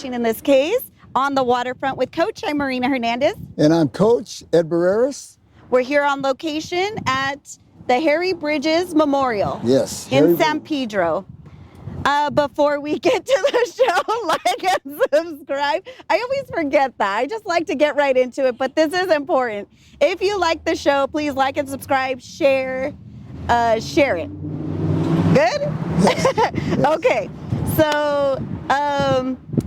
fishing in this case on the waterfront with Coach. I'm Marina Hernandez. And I'm Coach Ed Barreras. We're here on location at the Harry Bridges Memorial. Yes. In San Pedro. Before we get to the show, like and subscribe. I always forget that. I just like to get right into it, but this is important. If you like the show, please like and subscribe, share it. Good? Yes. Okay, so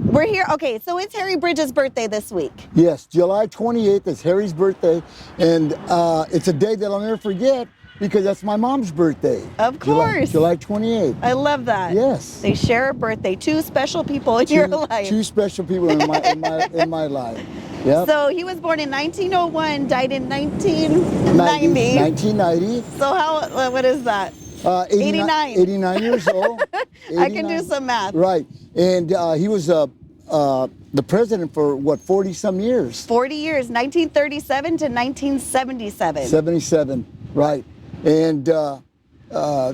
we're here. Okay, so it's Harry Bridges' birthday this week. Yes, July 28th is Harry's birthday, and it's a day that I'll never forget because that's my mom's birthday. Of course. July 28th. I love that. Yes. They share a birthday. Two special people in your life. Two special people in my life. Yep. So he was born in 1901, died in 1990. 1990. So what is that? 89. 89 years old. 89. I can do some math. Right. And he was the president for, what, 40-some years? 40 years, 1937 to 1977. 77, right. And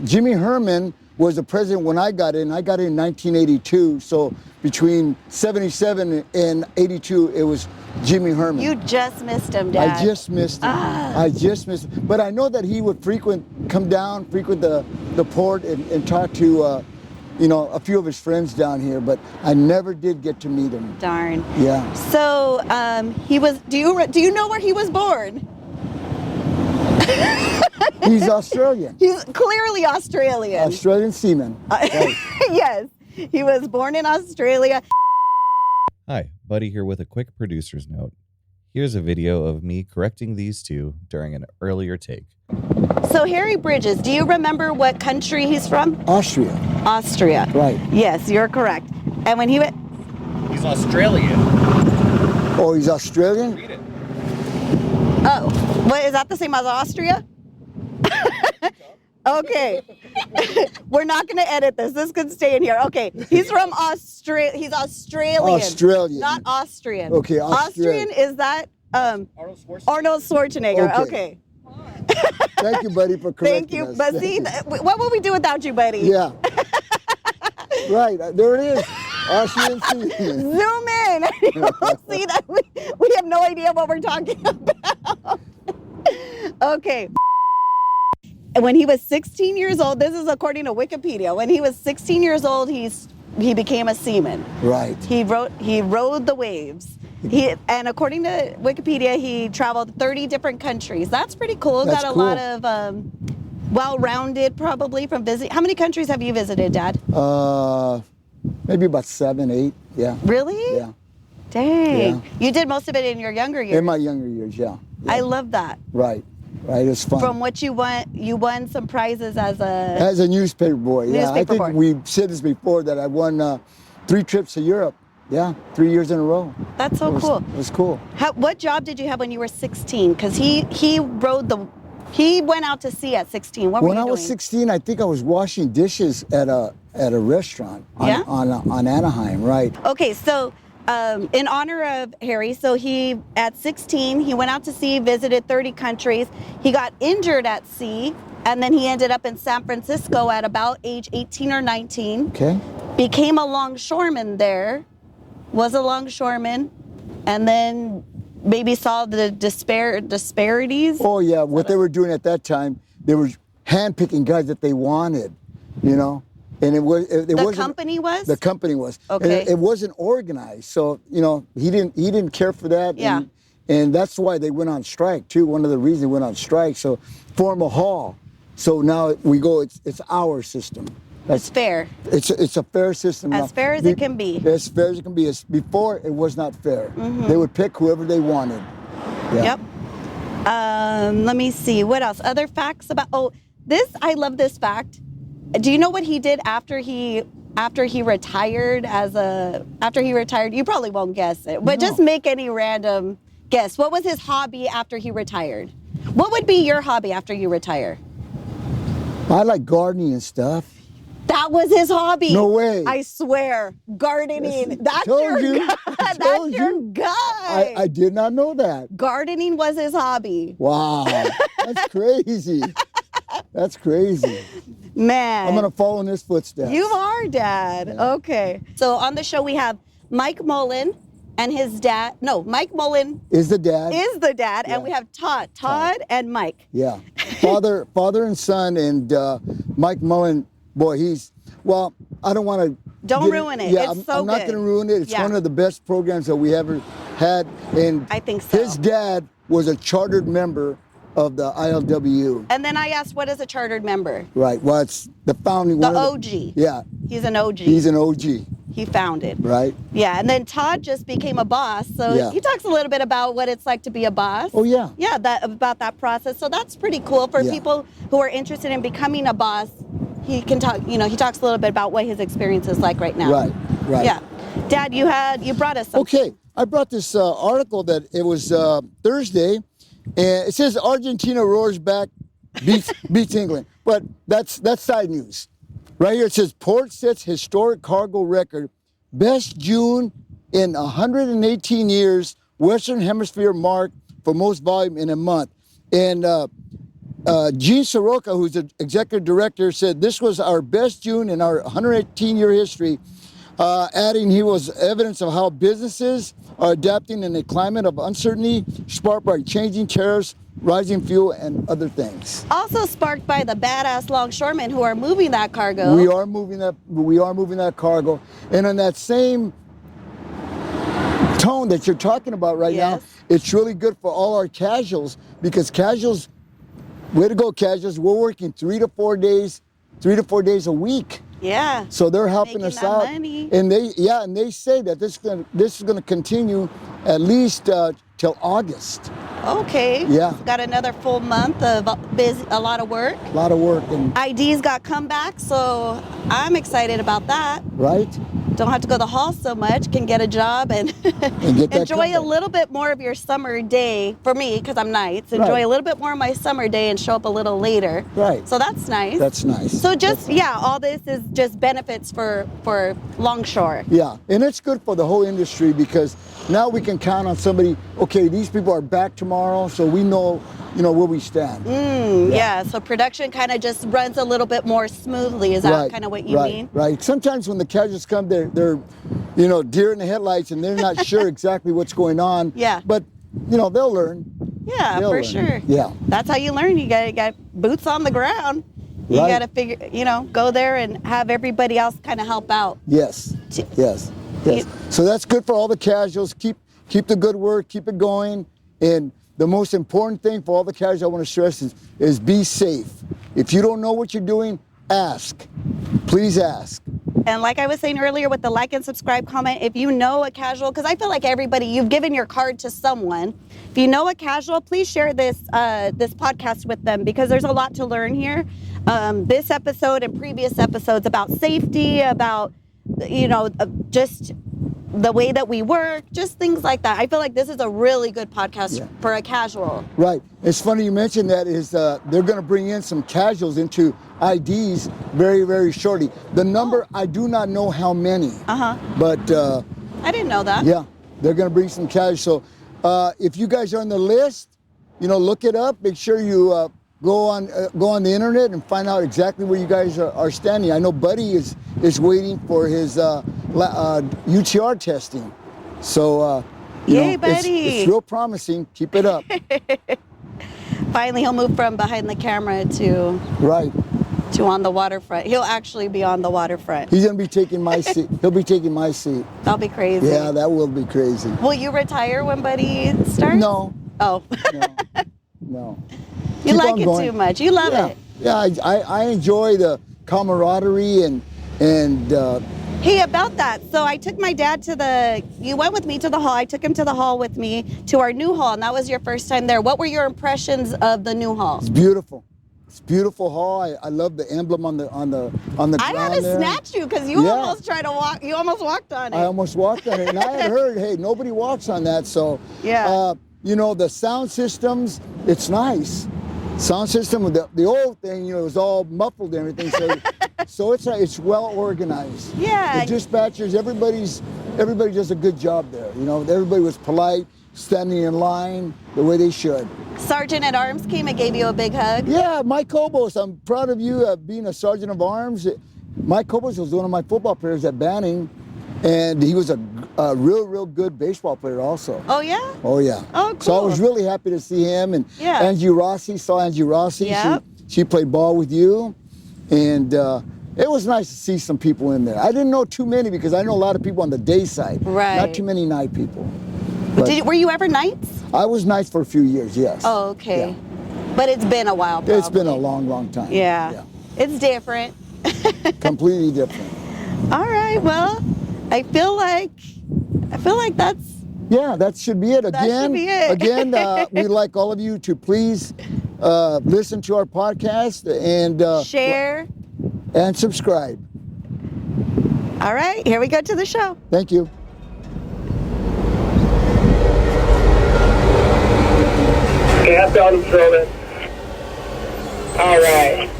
Jimmy Herman was the president when I got in. I got in 1982. So between 77 and 82, it was Jimmy Herman. You just missed him, Dad. I just missed him. I just missed him. But I know that he would come down, frequent the port and talk to, a few of his friends down here. But I never did get to meet him. Darn. Yeah. So he was. Do you know where he was born? He's Australian. He's clearly Australian. Australian seaman. Right. Yes, he was born in Australia. Hi, Buddy here with a quick producer's note. Here's a video of me correcting these two during an earlier take. So Harry Bridges, do you remember what country he's from? Austria. Austria. Right. Yes, you're correct. And when he went... He's Australian. Oh, he's Australian? Read it. Oh, what, is that the same as Austria? Okay. We're not going to edit this. This could stay in here. Okay. He's from Australia. He's Australian. Australian. Not Austrian. Okay, Austrian is that Arnold Schwarzenegger. Okay. Thank you, buddy, for correcting us. Thank you. But see, what would we do without you, buddy? Yeah. Right. There it is. Austrian seaman. Zoom in. You'll see that we have no idea what we're talking about. Okay. When he was 16 years old, this is according to Wikipedia, when he was 16 years old, he became a seaman. Right. He rode the waves. And according to Wikipedia, he traveled 30 different countries. That's pretty cool. That's Got a cool. lot of well-rounded probably from visiting. How many countries have you visited, Dad? Maybe about 7, 8. Yeah. Really? Yeah. Dang. Yeah. You did most of it in your younger years. In my younger years, yeah. I love that. Right. Right. It was fun. From what you won some prizes as a newspaper boy. Yeah. I think we said this before that I won 3 trips to Europe. Yeah, 3 years in a row. That's so cool. It was cool. What job did you have when you were 16? Because he went out to sea at 16. What were you doing? When I was 16, I think I was washing dishes at a restaurant on Anaheim. Right. Okay, so in honor of Harry, so at 16 he went out to sea, visited 30 countries. He got injured at sea, and then he ended up in San Francisco at about age 18 or 19. Okay. Became a longshoreman there. Was a longshoreman, and then maybe saw the disparities. Oh yeah, what they were doing at that time, they were handpicking guys that they wanted, and the company was. The company was. Okay. And it wasn't organized, so he didn't care for that. Yeah. And that's why they went on strike too. One of the reasons they went on strike. So form a hall. So now we go. It's our system. It's fair. It's a fair system. As fair as it can be. As fair as it can be. Before, it was not fair. Mm-hmm. They would pick whoever they wanted. Yeah. Yep. Let me see. What else? Other facts about... Oh, I love this fact. Do you know what he did after he retired after he retired? You probably won't guess it, but just make any random guess. What was his hobby after he retired? What would be your hobby after you retire? I like gardening and stuff. That was his hobby. No way. I swear. Gardening. Yes, That's your guy. That's your guy. I did not know that. Gardening was his hobby. Wow. That's crazy. That's crazy. Man. I'm going to follow in his footsteps. You are, Dad. Yeah. Okay. So on the show we have Mike Mullin and his dad. No, Mike Mullin Is the dad. and Yeah. we have Todd and Mike. Yeah. Father and son, and Mike Mullin, boy, well, I don't want to. Don't ruin it. Yeah, It's so I'm not good. going to ruin it. It's Yeah. one of the best programs that we ever had. And I think so. His dad was a chartered member of the ILWU. And then I asked, what is a chartered member? Right. Well, it's the founding. The one of OG. Yeah. He's an OG. He's an OG. He founded. Right. Yeah, and then Todd just became a boss. So Yeah. he talks a little bit about what it's like to be a boss. Oh, yeah. Yeah, about that process. So that's pretty cool for Yeah. people who are interested in becoming a boss. He can talk, he talks a little bit about what his experience is like right now. Right. Right. Yeah. Dad, you brought us something. Okay. I brought this article that it was Thursday, and it says Argentina roars back, beats England. But that's side news. Right here it says port sets historic cargo record, best June in 118 years, Western Hemisphere mark for most volume in a month. And Gene Soroka, who's the executive director, said this was our best June in our 118-year history, adding he was evidence of how businesses are adapting in a climate of uncertainty sparked by changing tariffs, rising fuel, and other things. Also sparked by the badass longshoremen who are moving that cargo. We are moving that cargo. And on that same tone that you're talking about right now, it's really good for all our casuals, because casuals, way to go casuals, we're working 3 to 4 days a week. Yeah. So they're helping Making us that out. money. And they say that this is going to continue at least till August. Okay. Yeah. Got another full month of a lot of work. A lot of work. And ID's got comeback, so I'm excited about that. right? Don't have to go to the hall so much, can get a job and, get that enjoy a comeback. little bit more of your summer day, for me, because I'm nights, enjoy Right. a little bit more of my summer day and show up a little later. Right. So that's nice. That's nice. So all this is just benefits for Longshore. Yeah, and it's good for the whole industry, because now we can count on somebody, okay, these people are back tomorrow, so we know, where we stand. Yeah, so production kind of just runs a little bit more smoothly. Is that kind of what you mean? Right. Sometimes when the casuals come, they're deer in the headlights, and they're not sure exactly what's going on. Yeah. But, they'll learn. Yeah, They'll for learn. Yeah. Yeah. That's how you learn. You got boots on the ground. You Right. got to figure, go there and have everybody else kind of help out. Yes. Yes. So that's good for all the casuals. Keep the good work, keep it going. And the most important thing for all the casuals I want to stress is be safe. If you don't know what you're doing, ask. Please ask. And like I was saying earlier with the like and subscribe comment, if you know a casual, because I feel like you've given your card to someone. If you know a casual, please share this podcast with them, because there's a lot to learn here. This episode and previous episodes about safety, about, just the way that we work, just things like that. I feel like this is a really good podcast for a casual. Right. It's funny you mentioned that. They're going to bring in some casuals into IDs very, very shortly. The number, I do not know how many. But I didn't know that. yeah, they're going to bring some casuals. So if you guys are on the list, look it up. Make sure you go on the internet and find out exactly where you guys are standing. I know Buddy is waiting for his UTR testing. So Yay, Buddy. it's real promising. Keep it up. Finally, he'll move from behind the camera to Right. on the waterfront. He'll actually be on the waterfront. He's going to be taking my seat. He'll be taking my seat. That'll be crazy. Yeah, that will be crazy. Will you retire when Buddy starts? No. Oh. No. You Keep like on it going. too much. You love it. Yeah, I enjoy the camaraderie and Hey, about that. So I took my dad you went with me to the hall. I took him to the hall with me, to our new hall, and that was your first time there. What were your impressions of the new hall? it's beautiful. It's a beautiful hall. I love the emblem on the ground I had to there. snatch you because you Yeah. almost tried to walk. You almost walked on it. I almost walked on it, and I had heard, hey, nobody walks on that. So, Yeah. the sound systems, it's nice. Sound system with the old thing, it was all muffled and everything. So, it's well organized. Yeah. The dispatchers, everybody does a good job there. Everybody was polite, standing in line the way they should. Sergeant at Arms came and gave you a big hug. Yeah, Mike Kobos, I'm proud of you being a sergeant of arms. Mike Kobos was one of my football players at Banning, and he was a real good baseball player also. Oh yeah. Oh yeah. Oh, cool. So I was really happy to see him, and Yeah. Angie Rossi. Saw Angie Rossi. Yep. She played ball with you, and it was nice to see some people in there. I didn't know too many because I know a lot of people on the day side. Right. Not too many night people. But Were you ever nights? I was nights for a few years. Yes. Oh, okay. Yeah. But it's been a while. Probably. It's been a long time. Yeah. It's different. Completely different. All right. Well, I feel like that's. Yeah, that should be it. Again, That should be it. Again, we'd like all of you to please listen to our podcast and Share. and subscribe. All right. Here we go to the show. Thank you. Gas out of Truman. All right.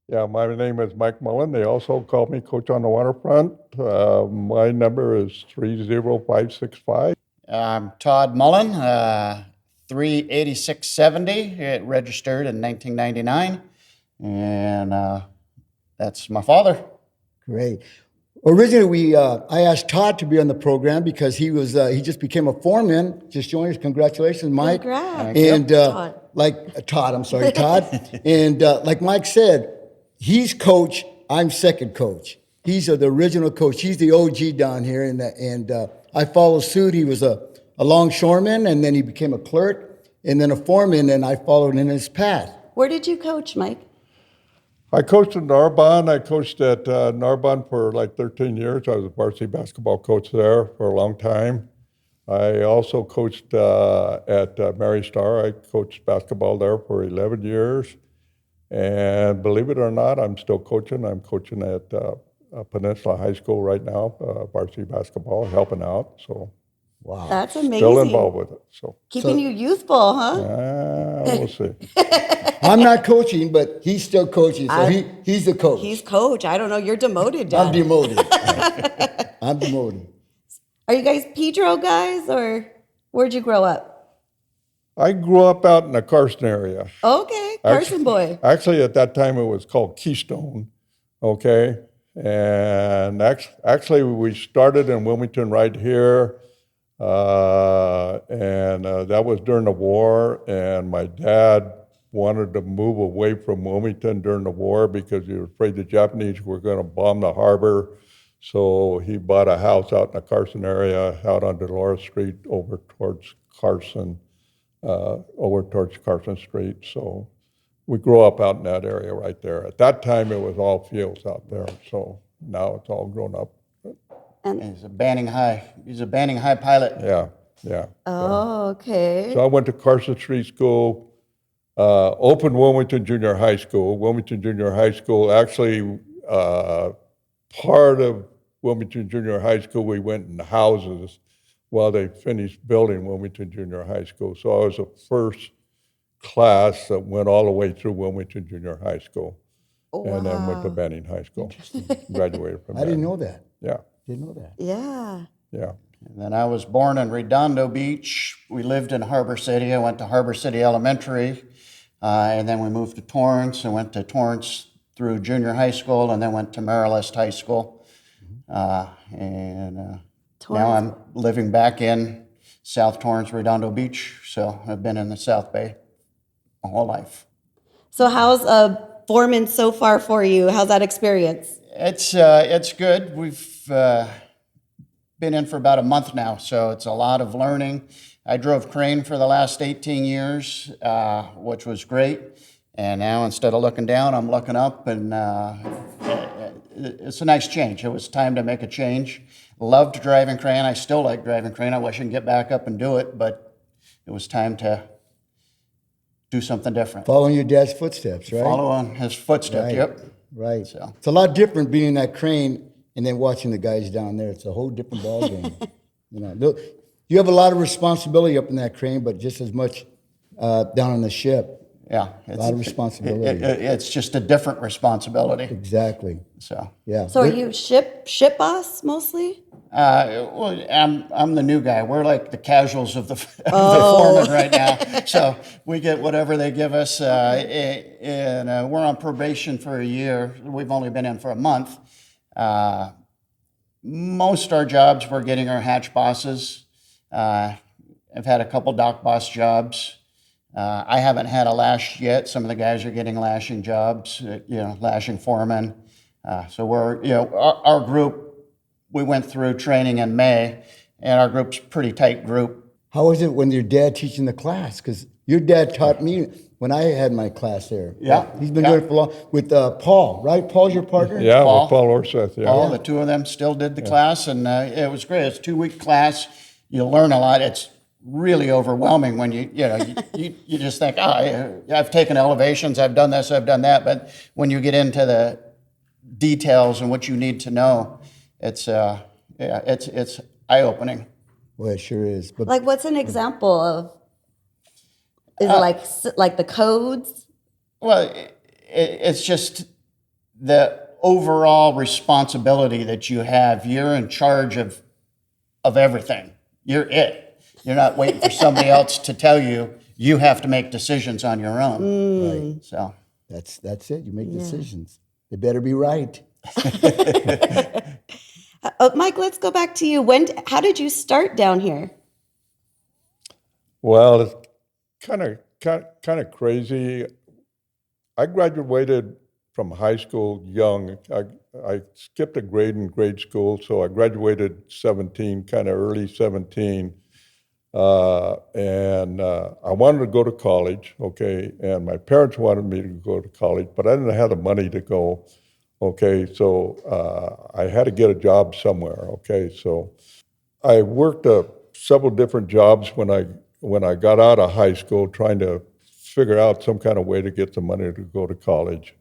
Yeah, my name is Mike Mullin. They also call me Coach on the Waterfront. My number is 30565. I'm Todd Mullin, 38670. It registered in 1999, and that's my father. Great. Originally, I asked Todd to be on the program because he just became a foreman. Just joined us. Congratulations, Mike. Congrats. And Todd. Todd. And like Mike said, he's coach. I'm second coach. He's the original coach. He's the OG down here, and I followed suit. He was a longshoreman, and then he became a clerk, and then a foreman, and I followed in his path. Where did you coach, Mike? I coached in Narbonne. I coached at Narbonne for like 13 years. I was a varsity basketball coach there for a long time. I also coached at Mary Star. I coached basketball there for 11 years. And believe it or not, I'm still coaching. I'm coaching at Peninsula High School right now, varsity basketball, helping out. So, Wow. That's amazing. still involved with it. So, Keeping you youthful, huh? we'll see. I'm not coaching, but he's still coaching, so he's the coach. He's coach. I don't know. You're demoted, Dad. I'm demoted. I'm demoted. Are you guys Pedro guys, or where'd you grow up? I grew up out in the Carson area. Okay, Carson boy. Actually, at that time, it was called Keystone, okay? And actually, we started in Wilmington right here, and that was during the war, and my dad wanted to move away from Wilmington during the war because he was afraid the Japanese were going to bomb the harbor. So he bought a house out in the Carson area, out on Dolores Street, over towards Carson Street. So we grew up out in that area right there. At that time, it was all fields out there. So now it's all grown up. He's a Banning High pilot. Yeah. Oh, okay. So I went to Carson Street School, opened Wilmington Junior High School. Wilmington Junior High School, actually, part of Wilmington Junior High School, we went in houses while they finished building Wilmington Junior High School. So I was the first class that went all the way through Wilmington Junior High School. And then went to Banning High School. Graduated from I didn't Banning. know that. Yeah, Didn't know that. Yeah. yeah. And then I was born in Redondo Beach. We lived in Harbor City. I went to Harbor City Elementary, and then we moved to Torrance and went to Torrance through junior high school, and then went to Marylist High School. And now I'm living back in South Torrance, Redondo Beach. So I've been in the South Bay my whole life. So how's foreman so far for you? How's that experience? It's good. We've been in for about a month now, so it's a lot of learning. I drove crane for the last 18 years, which was great. And now instead of looking down, I'm looking up, and it's a nice change. It was time to make a change. Loved driving crane. I still like driving crane. I wish I could get back up and do it, but it was time to do something different. Following your dad's footsteps, right? Follow on his footsteps, Right. yep. Right. So. It's a lot different being in that crane and then watching the guys down there. It's a whole different ballgame. You have a lot of responsibility up in that crane, but just as much down on the ship. Yeah. A lot of responsibility. It's just a different responsibility. Exactly. So. Yeah. So are you ship boss mostly? Well, I'm the new guy. We're like the casuals of the foreman right now. So we get whatever they give us, and we're on probation for a year. We've only been in for a month. most our jobs, we're getting our hatch bosses. I've had a couple dock boss jobs. I haven't had a lash yet. Some of the guys are getting lashing jobs, lashing foremen. So we're, our group, we went through training in May, and our group's a pretty tight group. How was it when your dad teaching the class? Because your dad taught me when I had my class there. Yeah. He's been doing it for long. With Paul, right? Paul's your partner? Yeah, Paul. with Paul Orseth, yeah. Paul, the two of them still did the class, and it was great. It's a 2-week class. You learn a lot. It's really overwhelming when you just think, I've taken elevations, I've done this, I've done that. But when you get into the details and what you need to know, it's eye-opening. Well, it sure is. But Like, what's an example of? Is it like the codes? Well, it's just the overall responsibility that you have. You're in charge of everything. You're it. You're not waiting for somebody else to tell you. You have to make decisions on your own. Right. So that's it. You make decisions. They better be right. Mike, let's go back to you. How did you start down here? Well, it's kind of crazy. I graduated from high school young. I skipped a grade in grade school, so I graduated 17, kind of early 17. And I wanted to go to college, okay, and my parents wanted me to go to college, but I didn't have the money to go, okay, so I had to get a job somewhere, okay, so I worked several different jobs when I got out of high school, trying to figure out some kind of way to get some money to go to college.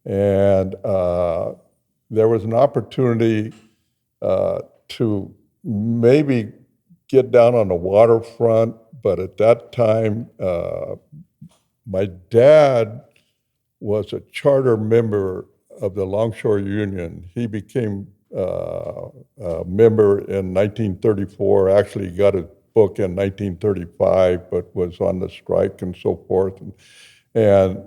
And there was an opportunity to maybe get down on the waterfront, but at that time, my dad was a charter member of the Longshore Union. He became a member in 1934, actually got his book in 1935, but was on the strike and so forth. And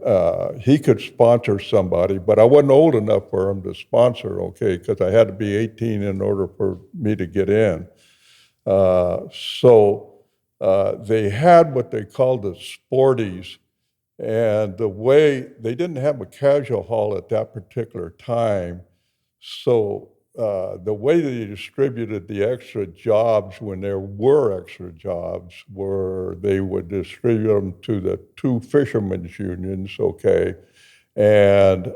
he could sponsor somebody, but I wasn't old enough for him to sponsor, okay, because I had to be 18 in order for me to get in. So they had what they called the sporties, and the way they didn't have a casual hall at that particular time, so the way they distributed the extra jobs when there were extra jobs were they would distribute them to the two fishermen's unions, okay, and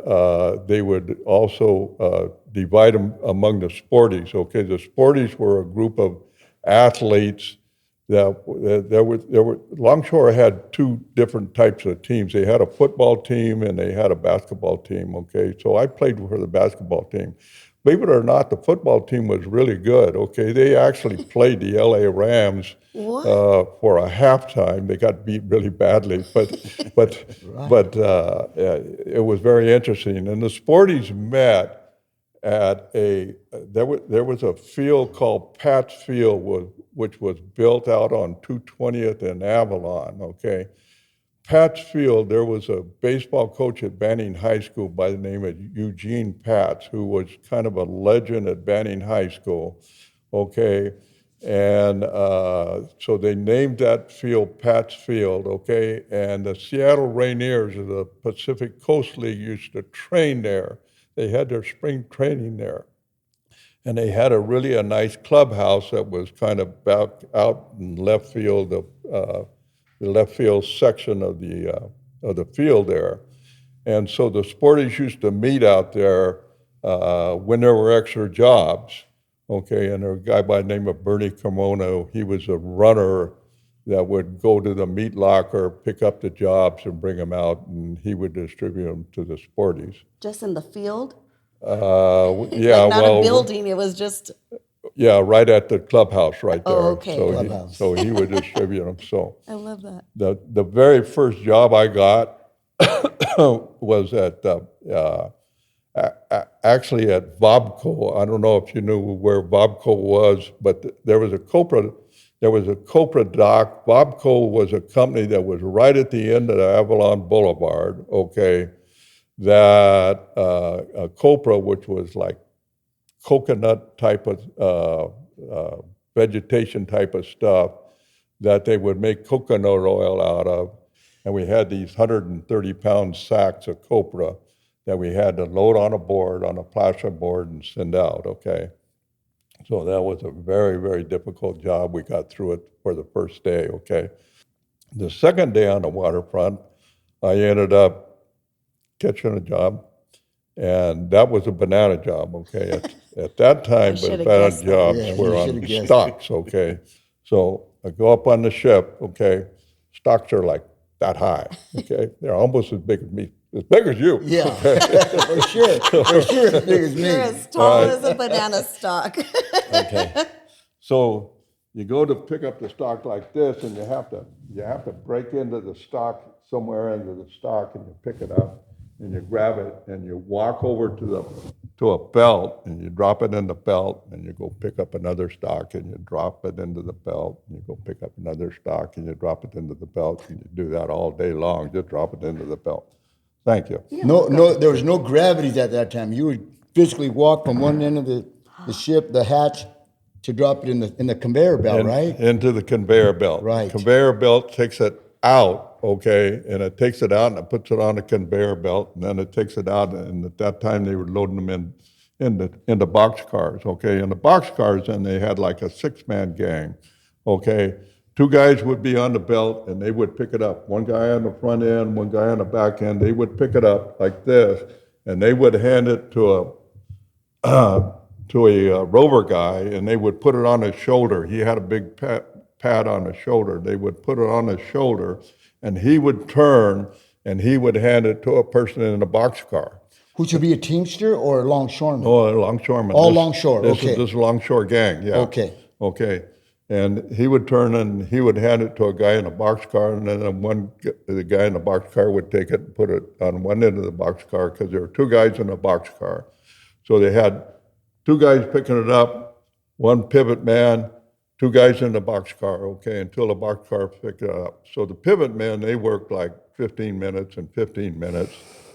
they would also divide them among the sporties, okay. The sporties were a group of athletes that there were Longshore had two different types of teams. They had a football team and they had a basketball team, okay? So I played for the basketball team. Believe it or not, the football team was really good, okay? They actually played the LA Rams for a halftime. They got beat really badly, but it was very interesting. And the sporties met at there was a field called Pat's Field, which was built out on 220th and Avalon, okay? Pat's Field, there was a baseball coach at Banning High School by the name of Eugene Patz, who was kind of a legend at Banning High School, okay? And so they named that field Pat's Field, okay? And the Seattle Rainiers of the Pacific Coast League used to train there. They had their spring training there. And they had a nice clubhouse that was kind of out in left field, the left field section of the field there. And so the sporties used to meet out there when there were extra jobs, okay? And there was a guy by the name of Bernie Carmona. He was a runner that would go to the meat locker, pick up the jobs and bring them out, and he would distribute them to the sporties. Just in the field? Yeah, like not a building, it was just... Yeah, right at the clubhouse right there. Oh, okay. So he would distribute them. So I love that. The very first job I got was at actually at Vobco. I don't know if you knew where Vobco was, but there was a Copra dock. Vobco was a company that was right at the end of the Avalon Boulevard, okay, that Copra, which was like coconut type of vegetation type of stuff that they would make coconut oil out of. And we had these 130-pound sacks of copra that we had to load on a board, on a plastic board, and send out, okay? So that was a very, very difficult job. We got through it for the first day, okay? The second day on the waterfront, I ended up catching a job, and that was a banana job, okay? At that time, should've banana guessed that. jobs Yeah, were you on should've guessed stocks, okay? So I go up on the ship, okay? Stocks are like that high, okay? They're almost as big as me, as big as you. Yeah, Okay? for sure as big as me. You're as tall as a banana stalk. Okay. So you go to pick up the stock like this, and you have to break into the stock, somewhere into the stock, and you pick it up and you grab it and you walk over to a belt and you drop it in the belt, and you go pick up another stock and you drop it into the belt, and you go pick up another stock and you drop it into the belt, and you do that all day long. Just drop it into the belt. Thank you. No, there was no gravities at that time. You would physically walk from one end of the ship, the hatch, to drop it in the conveyor belt, right? Into the conveyor belt. Right. The conveyor belt takes it out, okay, and it takes it out and it puts it on a conveyor belt, and then it takes it out, and at that time they were loading them in the box cars, okay? In the box cars, and they had like a 6-man gang, okay? 2 guys would be on the belt, and they would pick it up. 1 guy on the front end, 1 guy on the back end. They would pick it up like this, and they would hand it to a rover guy, and they would put it on his shoulder. He had a big pad on his shoulder. They would put it on his shoulder, and he would turn, and he would hand it to a person in a boxcar. Which would be a Teamster or a longshoreman? Oh, a longshoreman. All longshore, This okay. is longshore gang, yeah. Okay. Okay. And he would turn and he would hand it to a guy in a boxcar, and then the guy in the boxcar would take it and put it on one end of the boxcar, because there were 2 guys in a boxcar. So they had 2 guys picking it up, 1 pivot man, 2 guys in the boxcar, okay, until the boxcar picked it up. So the pivot men, they worked like 15 minutes and 15 minutes.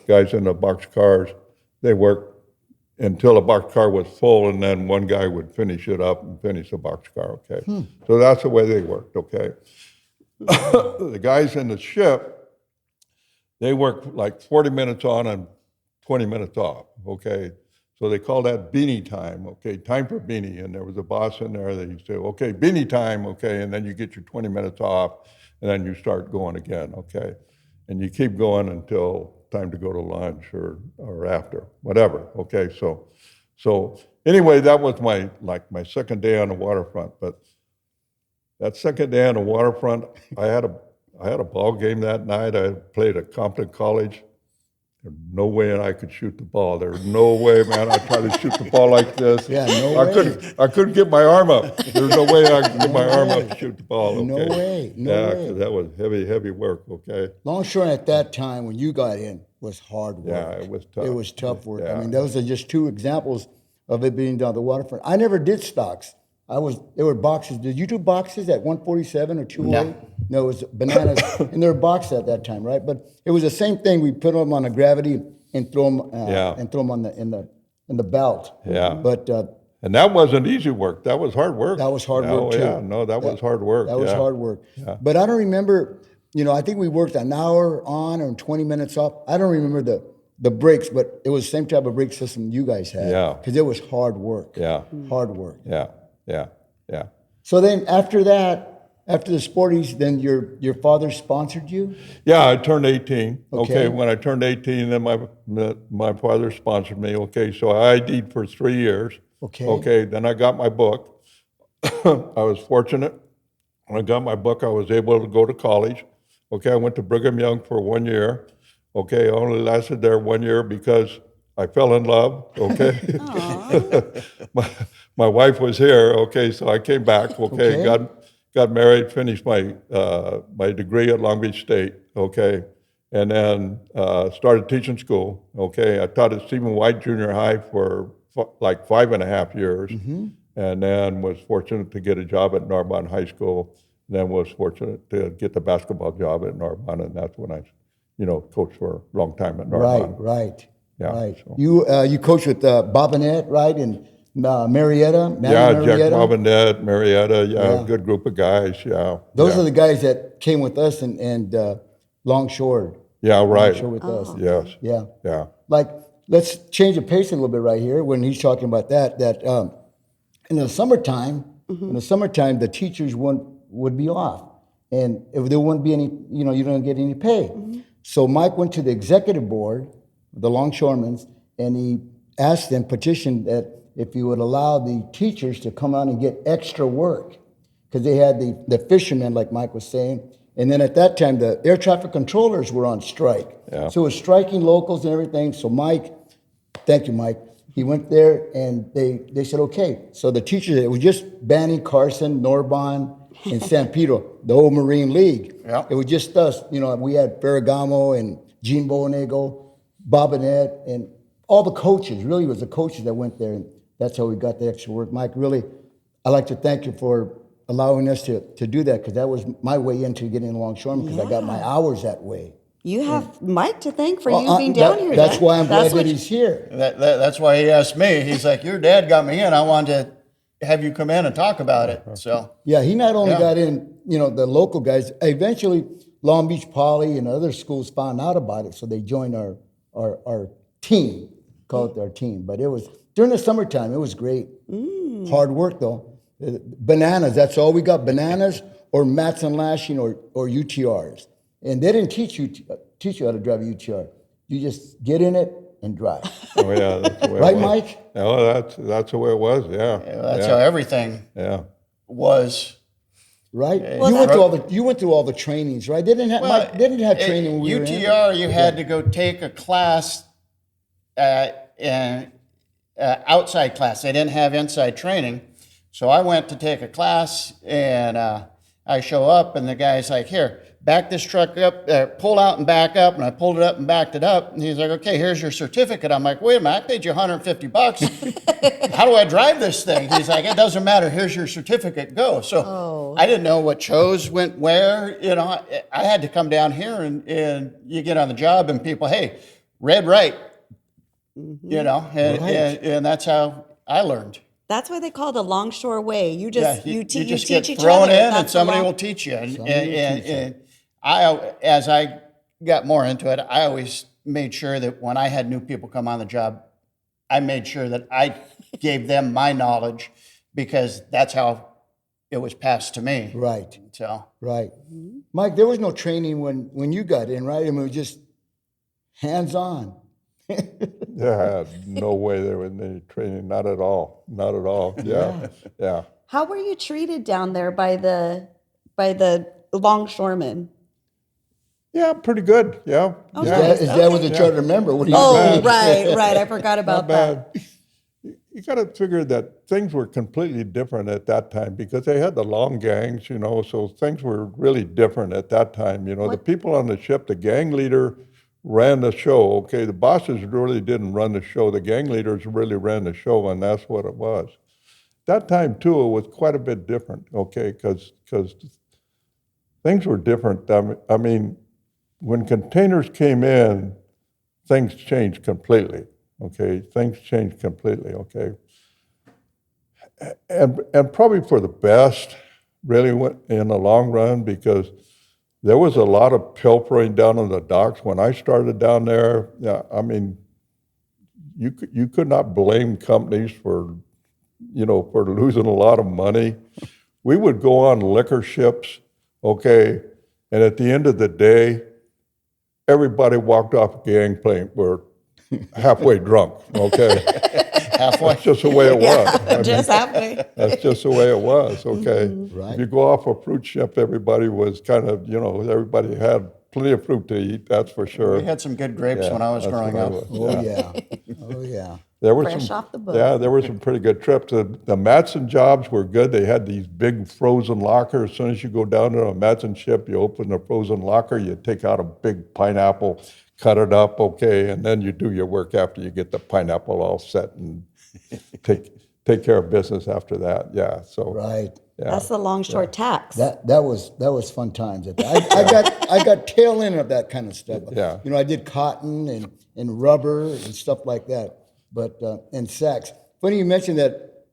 Guys in the boxcars, they worked until the boxcar was full, and then 1 guy would finish it up and finish the boxcar, okay? So that's the way they worked, okay? The guys in the ship, they worked like 40 minutes on and 20 minutes off, okay? So they call that beanie time, okay? Time for beanie, and there was a boss in there that used to say, okay, beanie time, okay? And then you get your 20 minutes off, and then you start going again, okay? And you keep going until time to go to lunch or after, whatever, okay? So anyway, that was my second day on the waterfront. But that second day on the waterfront, I had a ball game that night. I played at Compton College. There's no way I could shoot the ball. There's no way, man. I tried to shoot the ball like this. Yeah, no way. I couldn't get my arm up. There's no way I could get my arm up to shoot the ball. Okay? No way. Yeah, because that was heavy work. Okay. Longshoring at that time when you got in was hard work. Yeah, it was tough. It was tough work. Yeah. I mean, those are just 2 examples of it being down the waterfront. I never did stocks. There were boxes. Did you do boxes at 147 or 208? No, it was bananas. And there were boxes at that time, right? But it was the same thing. We put them on a gravity and throw them on in the belt. Yeah. But And that wasn't easy work. That was hard work. that was hard work too. Yeah, no, that was hard work. That was yeah. hard work. Yeah. But I don't remember, I think we worked an hour on and 20 minutes off. I don't remember the breaks, but it was the same type of break system you guys had. Yeah. Because it was hard work. Yeah. Hard work. Yeah. So then after that, after the sporties, then your father sponsored you? Yeah, I turned 18. Okay. When I turned 18, then my father sponsored me. Okay, so I ID'd for 3 years. Okay. Then I got my book. I was fortunate. When I got my book, I was able to go to college. Okay, I went to Brigham Young for 1 year. Okay, I only lasted there 1 year because I fell in love. Okay. my wife was here. Okay, so I came back. Okay. Got married, finished my my degree at Long Beach State. Okay, and then started teaching school. Okay, I taught at Stephen White Junior High for like 5.5 years, and then was fortunate to get a job at Narbonne High School. Then was fortunate to get the basketball job at Narbonne, and that's when I, coached for a long time at Narbonne. Right. Yeah, Right. so. You coached with Bob and Ed, right? And Marietta. Yeah, Jack Marietta. Robinette, Marietta, Yeah. good group of guys, yeah. Those yeah. are the guys that came with us and Longshore. Yeah, right. Longshore with us. Yes, Yeah. yeah. Like, let's change the pace a little bit right here when he's talking about that in the summertime, the teachers would be off. And if there wouldn't be any, you don't get any pay. So Mike went to the executive board, the longshoremen's, and he asked them, petitioned that if he would allow the teachers to come on and get extra work. Because they had the fishermen, like Mike was saying. And then at that time, the air traffic controllers were on strike. Yeah. So it was striking locals and everything. So Mike, thank you, Mike. He went there and they said, okay. So the teachers, it was just Banny, Carson, Norbon, and San Pedro, the old Marine League. Yeah. It was just us. We had Ferragamo and Gene Boanego, Bobinette, and all the coaches. Really, it was the coaches that went there. And that's how we got the extra work. Mike, really, I'd like to thank you for allowing us to do that, because that was my way into getting longshoremen, because I got my hours that way. You have Mike to thank for Well, you being down here. That's Dad. why I'm glad That's that what he's here. That's why he asked me. He's like, your dad got me in. I wanted to have you come in and talk about it. So Yeah, he not only Yeah. got in, the local guys. Eventually, Long Beach Poly and other schools found out about it, so they joined our team. Call it our team. But it was during the summertime. It was great. Hard work though. Bananas. That's all we got. Bananas or mats and lashing or UTRs. And they didn't teach you how to drive a UTR. You just get in it and drive. Oh, yeah, that's the way Right, it was. Mike? No, that's the way it was, yeah. that's how everything Yeah. was. Right? Well, you went through all the trainings, right? They didn't have Mike didn't have training when we were in. UTR, you had to go take a class, outside class. They didn't have inside training. So I went to take a class, and I show up, and the guy's like, here, back this truck up, pull out and back up. And I pulled it up and backed it up. And he's like, okay, here's your certificate. I'm like, wait a minute, I paid you $150. How do I drive this thing? He's like, it doesn't matter. Here's your certificate. Go. So I didn't know what chose went where. I had to come down here, and you get on the job, and people, hey, read right. And that's how I learned. That's why they call it the Longshore Way. You just you teach get each thrown other. in, and That's the somebody long- will teach you. And as I got more into it, I always made sure that when I had new people come on the job, I made sure that I gave them my knowledge, because that's how it was passed to me. Right. So Right. Mike, there was no training when you got in, right? I mean, it was just hands-on. Yeah, I had no way there was any training, not at all, not at all, yeah, yeah. How were you treated down there by the longshoremen? Yeah, pretty good, yeah. Oh, yeah. nice. Is that was a charter member? What do you Oh, bad. right. I forgot about Not that. bad. You got to figure that things were completely different at that time, because they had the long gangs, so things were really different at that time. The people on the ship, the gang leader ran the show, okay? The bosses really didn't run the show. The gang leaders really ran the show, and that's what it was. That time, too, it was quite a bit different, okay? Because things were different. I mean, when containers came in, things changed completely. Okay, things changed completely. Okay, and probably for the best, really, in the long run, because there was a lot of pilfering down on the docks when I started down there. Yeah, I mean, you could not blame companies for losing a lot of money. We would go on liquor ships, okay, and at the end of the day, everybody walked off a gangplank were halfway drunk, okay? halfway. That's just the way it was. I mean, Just halfway. that's just the way it was, okay? Right. If you go off a fruit ship, everybody was kind of, everybody had plenty of fruit to eat, that's for sure. We had some good grapes Yeah, when I was that's growing what up. it was. Oh yeah. Oh yeah. There were Fresh some, off the boat. Yeah, there were some pretty good trips. The Matson jobs were good. They had these big frozen lockers. As soon as you go down to a Matson ship, you open the frozen locker, you take out a big pineapple, cut it up, okay, and then you do your work after you get the pineapple all set and take care of business after that. Yeah, so Right. yeah. That's the Longshore tax. That was fun times. I got tail end of that kind of stuff. Yeah. I did cotton and rubber and stuff like that, but and sacks. funny you mentioned that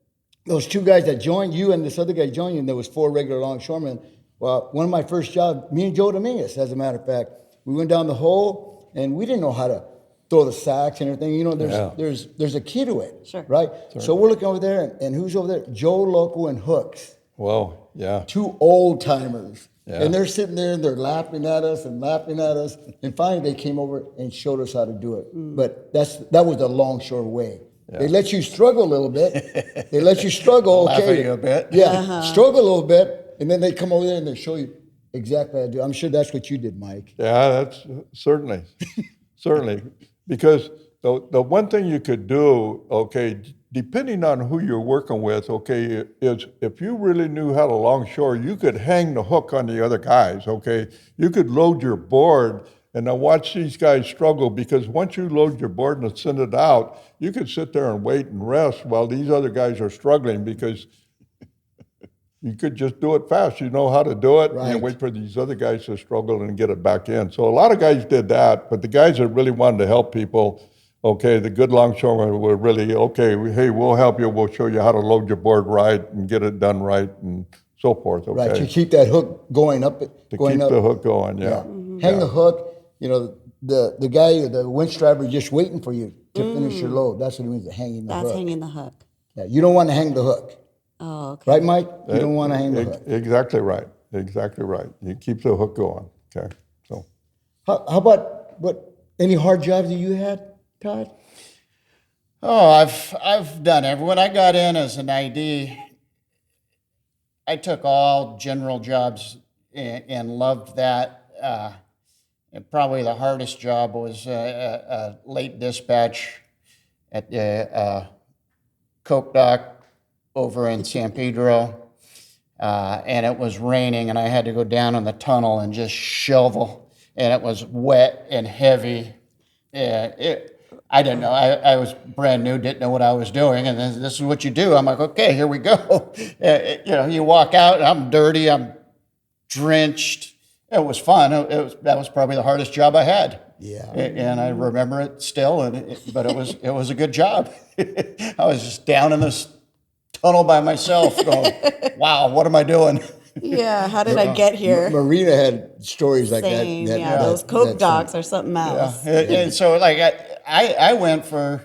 those two guys that joined you and this other guy joined you, and there was 4 regular longshoremen. Well, one of my first jobs, me and Joe Dominguez, as a matter of fact, we went down the hole, and we didn't know how to throw the sacks and everything. You know, there's a key to it, Sure. right? So we're looking over there, and who's over there? Joe Loco and Hooks. Well, yeah. 2 old timers. Yeah. And they're sitting there and they're laughing at us and laughing at us. And finally they came over and showed us how to do it. But that was the longshore way. Yeah. They let you struggle a little bit. They let you struggle, Laugh okay. at you a bit. Yeah, struggle a little bit. And then they come over there and they show you exactly how to do it. I'm sure that's what you did, Mike. Yeah, that's certainly, certainly. Because the one thing you could do, okay, depending on who you're working with, okay, is if you really knew how to longshore, you could hang the hook on the other guys, okay? You could load your board and then watch these guys struggle, because once you load your board and send it out, you could sit there and wait and rest while these other guys are struggling, because you could just do it fast. You know how to do it, Right. and wait for these other guys to struggle and get it back in. So a lot of guys did that, but the guys that really wanted to help people, okay, the good longshoremen were really, okay, hey, we'll help you. We'll show you how to load your board right and get it done right and so forth, okay? Right, to keep that hook going up. To keep the hook going, yeah. Hang the hook, you know, the guy, the winch driver is just waiting for you to finish your load. That's what it means, hanging the hook. That's hanging the hook. Yeah, you don't want to hang the hook. Oh, okay. Right, Mike? You don't want to hang the hook. Exactly right, exactly right. You keep the hook going, okay? So, How about, any hard jobs that you had, Todd? Oh, I've done every. When I got in as an ID, I took all general jobs and loved that. And probably the hardest job was a late dispatch at the Coke Dock over in San Pedro. And it was raining, and I had to go down in the tunnel and just shovel. And it was wet and heavy. I didn't know. I was brand new, didn't know what I was doing, and then this is what you do. I'm like, okay, here we go. You know, you walk out, I'm dirty, I'm drenched. It was fun. That was probably the hardest job I had. Yeah. And I remember it still, but it was a good job. I was just down in this tunnel by myself, going, wow, what am I doing? Yeah, how did I get here? Marina had stories like Same, that. yeah, those Coke Docks or something else. Yeah. And so, like, I went for,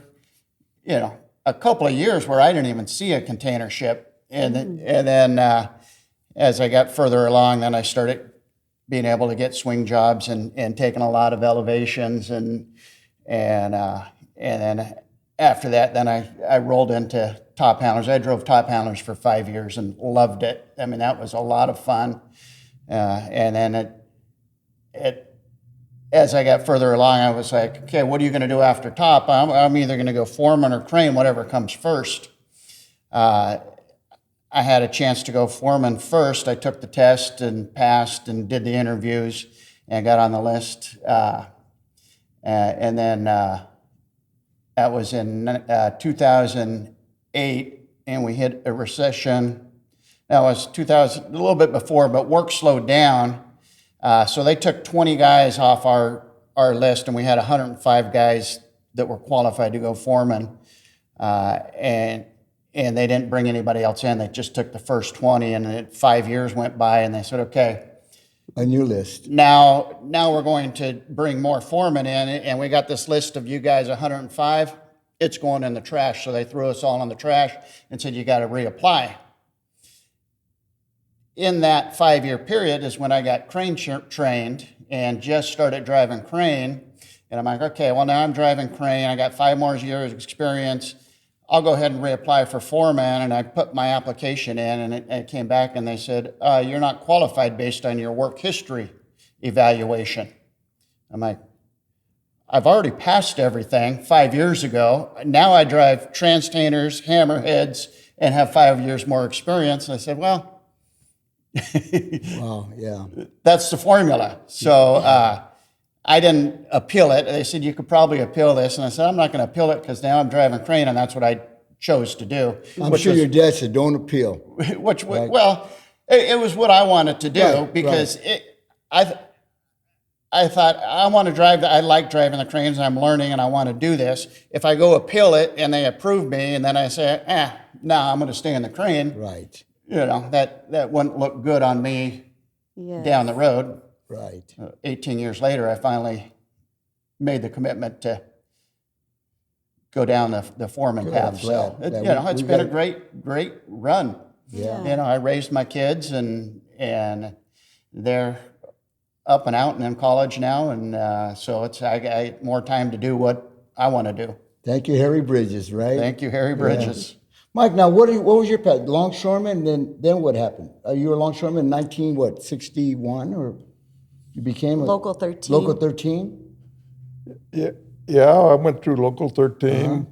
you know, a couple of years where I didn't even see a container ship. And then as I got further along, then I started being able to get swing jobs and taking a lot of elevations. And then after that, then I rolled into top handlers. I drove top handlers for 5 years and loved it. I mean, that was a lot of fun. And then as I got further along, I was like, okay, what are you going to do after top? I'm either going to go foreman or crane, whatever comes first. I had a chance to go foreman first. I took the test and passed and did the interviews and got on the list. And then that was in 2008, and we hit a recession. That was 2000, a little bit before, but work slowed down. So they took 20 guys off our list, and we had 105 guys that were qualified to go foreman. And they didn't bring anybody else in. They just took the first 20, and then 5 years went by, and they said, okay, A new list. now we're going to bring more foremen in, and we got this list of you guys, 105. It's going in the trash. So they threw us all in the trash and said, you got to reapply. In that 5-year period is when I got crane trained and just started driving crane. And I'm like, okay, well, now I'm driving crane. I got 5 more years of experience. I'll go ahead and reapply for foreman. And I put my application in, and it came back, and they said, you're not qualified based on your work history evaluation. I'm like, I've already passed everything 5 years ago. Now I drive transtainers, hammerheads, and have 5 years more experience. And I said, well, Wow, yeah. that's the formula. So I didn't appeal it. They said, you could probably appeal this. And I said, I'm not going to appeal it because now I'm driving crane, and that's what I chose to do. I'm sure your dad said, don't appeal. Well, it was what I wanted to do Right, because I I thought, I want to drive, I like driving the cranes, and I'm learning, and I want to do this. If I go appeal it and they approve me, and then I say, no, I'm going to stay in the crane, Right. that wouldn't look good on me Yes. down the road. Right. 18 years later, I finally made the commitment to go down the foreman Good, path. I'm So, glad. it's We been a got- great run. Yeah. I raised my kids, and they're up and out and in college now, and so I got more time to do what I want to do. Thank you, Harry Bridges, right? Thank you, Harry Bridges. Mike, now what was your path? Longshoreman, then what happened? You were a longshoreman in 61, or you became a Local 13. Local 13? Yeah, I went through Local 13.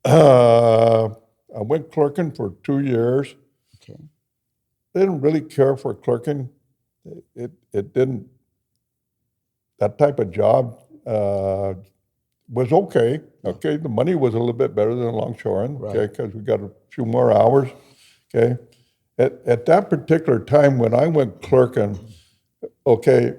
I went clerking for 2 years. Okay. Didn't really care for clerking. It didn't, that type of job was okay. Okay, the money was a little bit better than longshoring, okay, because we got a few more hours, okay. At that particular time when I went clerking, okay,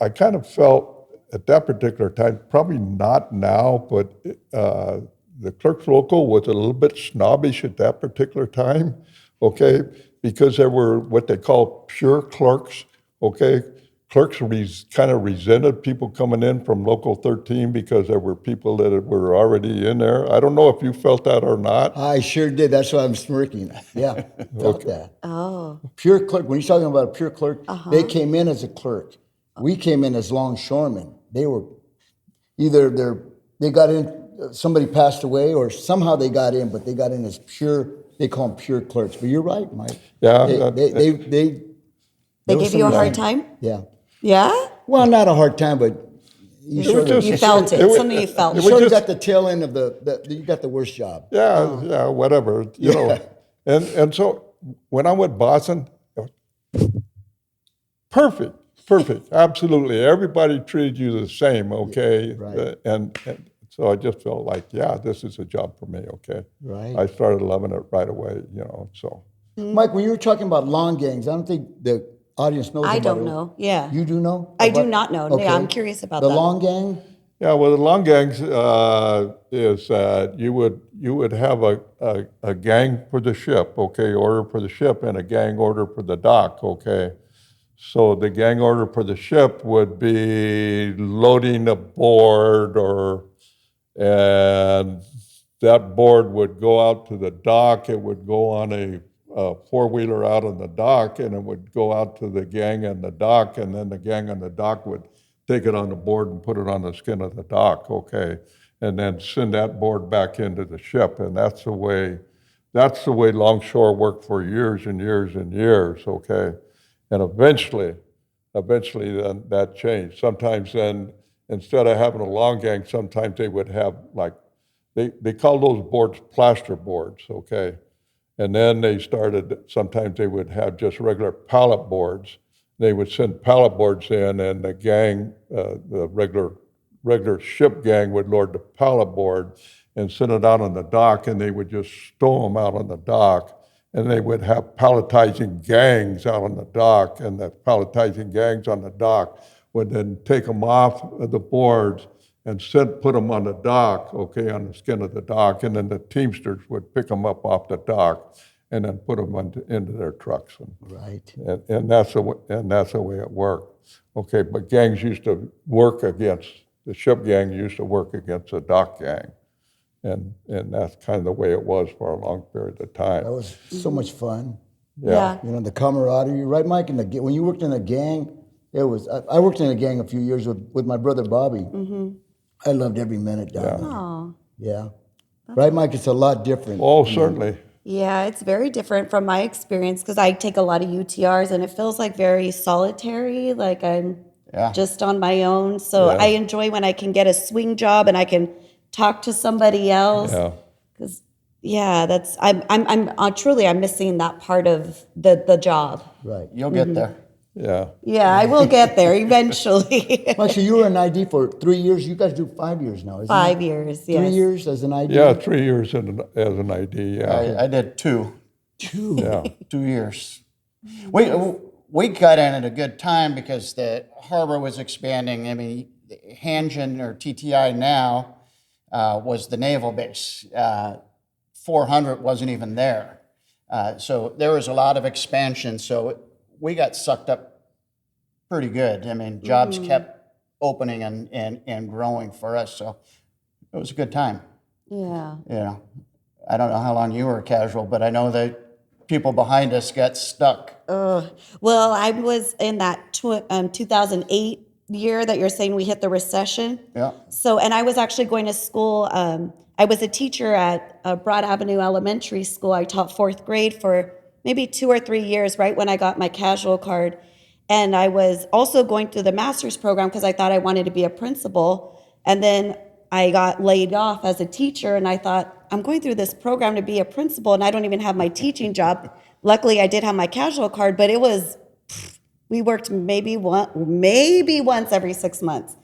I kind of felt at that particular time, probably not now, but the clerk's local was a little bit snobbish at that particular time, okay, because there were what they call pure clerks, okay. Clerks kind of resented people coming in from Local 13 because there were people that were already in there. I don't know if you felt that or not. I sure did. That's why I'm smirking. Yeah, felt that. Oh. Pure clerk, when you're talking about a pure clerk, they came in as a clerk. We came in as longshoremen. They were either they got in, somebody passed away, or somehow they got in, but they got in as pure, they call them pure clerks. But you're right, Mike. Yeah. They They give you a hard time? Yeah. Yeah? Well, not a hard time, but you sort of, You felt it. Something you felt. you sort of got the tail end of you got the worst job. Yeah, whatever, you know. And so when I went Boston, perfect, absolutely. Everybody treated you the same, okay? Right. And so I just felt like, yeah, this is a job for me, okay? Right. I started loving it right away, you know, so. Mike, when you were talking about lawn gangs, I don't think the audience knows I about don't it. know. Yeah. You do know? I do not know. Yeah, I'm curious about the that. lawn gang? Yeah, well, the long gangs is that you would have a gang for the ship, okay, order for the ship, and a gang order for the dock, okay. So the gang order for the ship would be loading a board, and that board would go out to the dock. It would go on a four-wheeler out on the dock, and it would go out to the gang on the dock, and then the gang on the dock would take it on the board and put it on the skin of the dock, okay, and then send that board back into the ship. And that's the way longshore worked for years and years and years, okay. And eventually then that changed. Sometimes then, instead of having a long gang, sometimes they would have they call those boards plaster boards, okay. And then sometimes they would have just regular pallet boards. They would send pallet boards in, and the gang, the regular ship gang would load the pallet board and send it out on the dock, and they would just stow them out on the dock. And they would have palletizing gangs out on the dock, and the palletizing gangs on the dock would then take them off of the boards and put them on the dock, okay, on the skin of the dock, and then the Teamsters would pick them up off the dock and then put them into their trucks. Right. And that's the way it worked. Okay, but gangs used to work against, the ship gang used to work against the dock gang. And that's kind of the way it was for a long period of time. That was so much fun. Yeah. You know, the camaraderie, right, Mike? When you worked in a gang, it was. I worked in a gang a few years with my brother Bobby. Mm-hmm. I loved every minute down there. Oh. Yeah. Right, Mike? It's a lot different. Oh, certainly. Yeah, it's very different from my experience because I take a lot of UTRs and it feels like very solitary, like I'm just on my own. So I enjoy when I can get a swing job and I can talk to somebody else. Yeah. Because I'm truly missing that part of the job. Right. You'll get there. Yeah. Yeah, I will get there eventually. Mike, so you were an ID for 3 years. You guys do 5 years now, isn't it? 5 years, yes. 3 years as an ID? Yeah, 3 years as an ID, yeah. I did 2. 2. Yeah. 2 years. we got in at a good time because the harbor was expanding. I mean, Hanjin, or TTI now, was the naval base. 400 wasn't even there. So there was a lot of expansion. So we got sucked up pretty good. I mean, jobs kept opening and growing for us. So it was a good time. Yeah. You know, I don't know how long you were casual, but I know that people behind us got stuck. Well, I was in that 2008 year that you're saying we hit the recession. Yeah. So, and I was actually going to school. I was a teacher at Broad Avenue Elementary School. I taught fourth grade for maybe 2 or 3 years, right when I got my casual card. And I was also going through the master's program because I thought I wanted to be a principal. And then I got laid off as a teacher, and I thought, I'm going through this program to be a principal, and I don't even have my teaching job. Luckily, I did have my casual card, but it was, we worked maybe once every 6 months.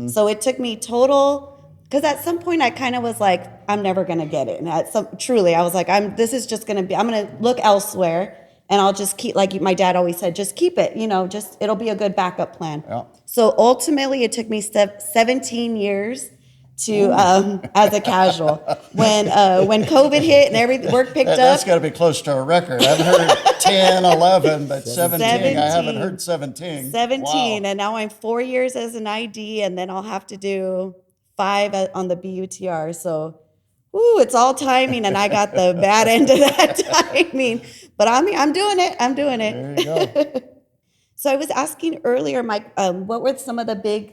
So it took me total, because at some point I kind of was like, I'm never going to get it. And truly, I was like, this is just going to be, I'm going to look elsewhere, and I'll just keep, like my dad always said, just keep it, just, it'll be a good backup plan. Yeah. So ultimately, it took me 17 years to as a casual. When COVID hit and everything work picked That's up. got to be close to a record. I've heard 10, 11, but 17, I haven't heard 17. 17, Wow. and now I'm 4 years as an ID, and then I'll have to do 5 on the BUTR. So, it's all timing, and I got the bad end of that timing. But I'm doing it. I'm doing it. There you go. So I was asking earlier, Mike, what were some of the big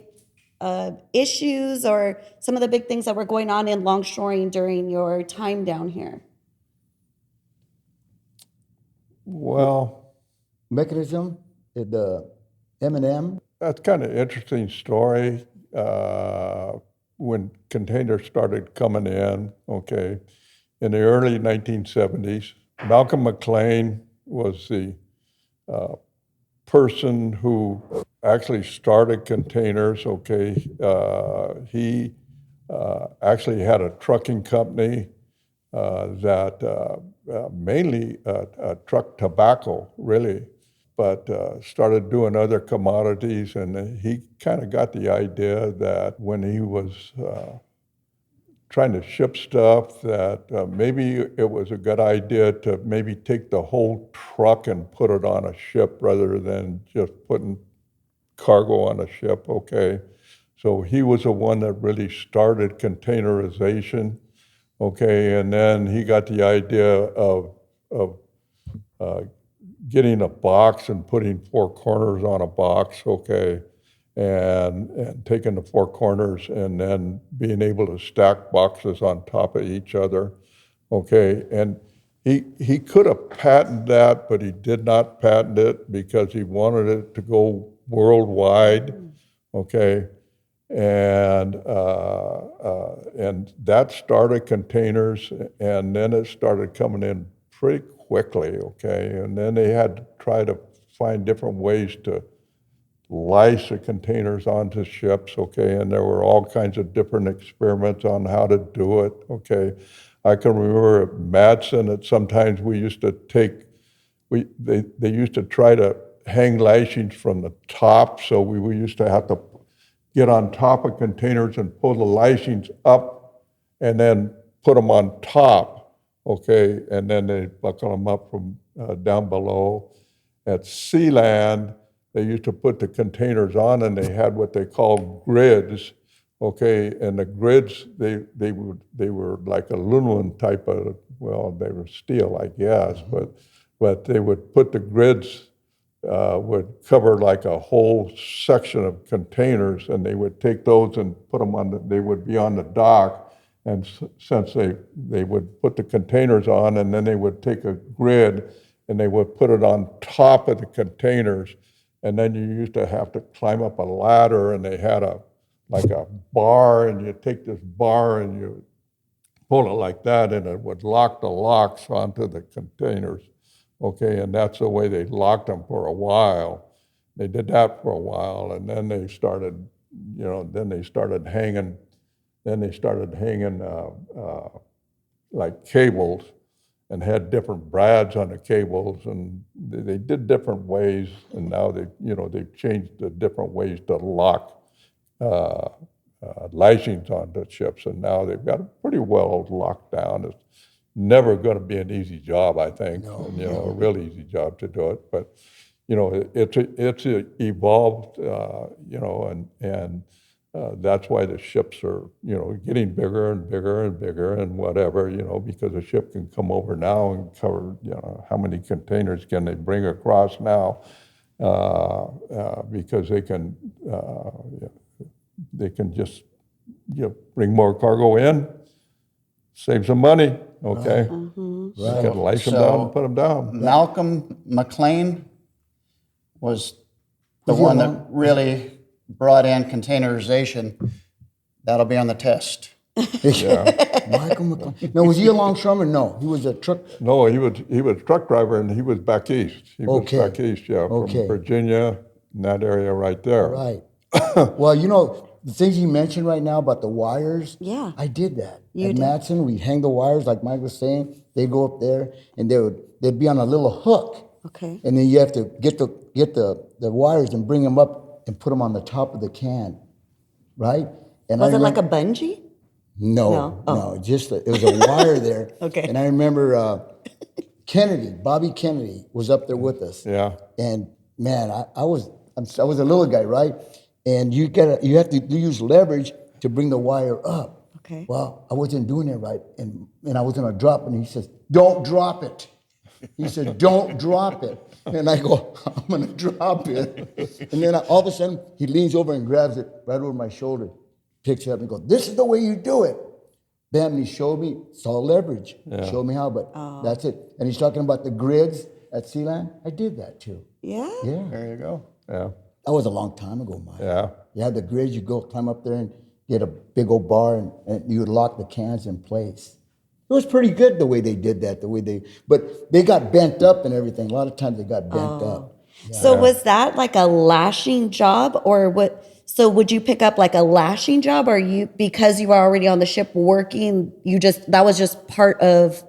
issues or some of the big things that were going on in longshoring during your time down here? Well, Mechanism, the M&M. that's kind of interesting story. When containers started coming in, okay, in the early 1970s, Malcolm McLean was the person who actually started containers, okay. He actually had a trucking company that mainly trucked tobacco, really, but started doing other commodities. And he kind of got the idea that when he was trying to ship stuff, that maybe it was a good idea to maybe take the whole truck and put it on a ship rather than just putting cargo on a ship, okay? So he was the one that really started containerization, okay? And then he got the idea of getting a box and putting 4 corners on a box, okay? And taking the 4 corners and then being able to stack boxes on top of each other, okay? And he could have patented that, but he did not patent it because he wanted it to go worldwide, okay? And that started containers, and then it started coming in pretty quickly, okay? And then they had to try to find different ways to lice the containers onto ships, okay? And there were all kinds of different experiments on how to do it, okay? I can remember at Madsen that sometimes we used to take, they used to try to hang lashings from the top, so we used to have to get on top of containers and pull the lashings up and then put them on top, okay? And then they buckle them up from down below. At Sealand, they used to put the containers on, and they had what they call grids, okay? And the grids, they were like aluminum type of, well, they were steel, I guess, but they would put the grids, would cover like a whole section of containers, and they would take those and put them on they would be on the dock, and since they would put the containers on, and then they would take a grid and they would put it on top of the containers, and then you used to have to climb up a ladder, and they had like a bar, and you take this bar and you pull it like that, and it would lock the locks onto the containers, okay? And that's the way they locked them for a while. They did that for a while, and then they started, hanging like cables, and had different brads on the cables, and they did different ways, and now they've changed the different ways to lock lashings on the ships, and now they've got it pretty well locked down. It's never going to be an easy job, I think, a real easy job to do it, but it's evolved, and that's why the ships are, getting bigger and bigger and bigger and whatever, because a ship can come over now and cover, how many containers can they bring across now, because they can just, bring more cargo in, save some money, okay? You can lace them down and put them down. Malcolm McLean was the one that really brought in containerization. That'll be on the test. Michael McLean. Now, was he a longshoreman? No, he was a truck. No, he was a truck driver, and he was back east. He was back east, from Virginia, in that area right there. Right. Well, the things you mentioned right now about the wires, I did that. At Matson, we'd hang the wires, like Mike was saying. They'd go up there, and they'd be on a little hook. Okay. And then you have to get the wires and bring them up and put them on the top of the can, right? And was it like a bungee? No. It was a wire there. Okay. And I remember Bobby Kennedy was up there with us. Yeah. And man, I was a little guy, right? And you have to use leverage to bring the wire up. Okay. Well, I wasn't doing it right, and I was gonna drop it, and he says, "Don't drop it." He said, "Don't drop it." And I go, "I'm gonna drop it." And then all of a sudden, he leans over and grabs it right over my shoulder, picks it up, and goes, "This is the way you do it." Bam, and he showed me. It's all leverage. He showed me how, but that's it. And he's talking about the grids at Sealand. I did that too. Yeah. Yeah. There you go. Yeah. That was a long time ago, Mike. Yeah. You had the grids, you go climb up there and get a big old bar, and you would lock the cans in place. It was pretty good the way they did that, but they got bent up and everything. A lot of times they got bent up. Yeah. So was that like a lashing job, or what? So would you pick up like a lashing job, or because you were already on the ship working, that was just part of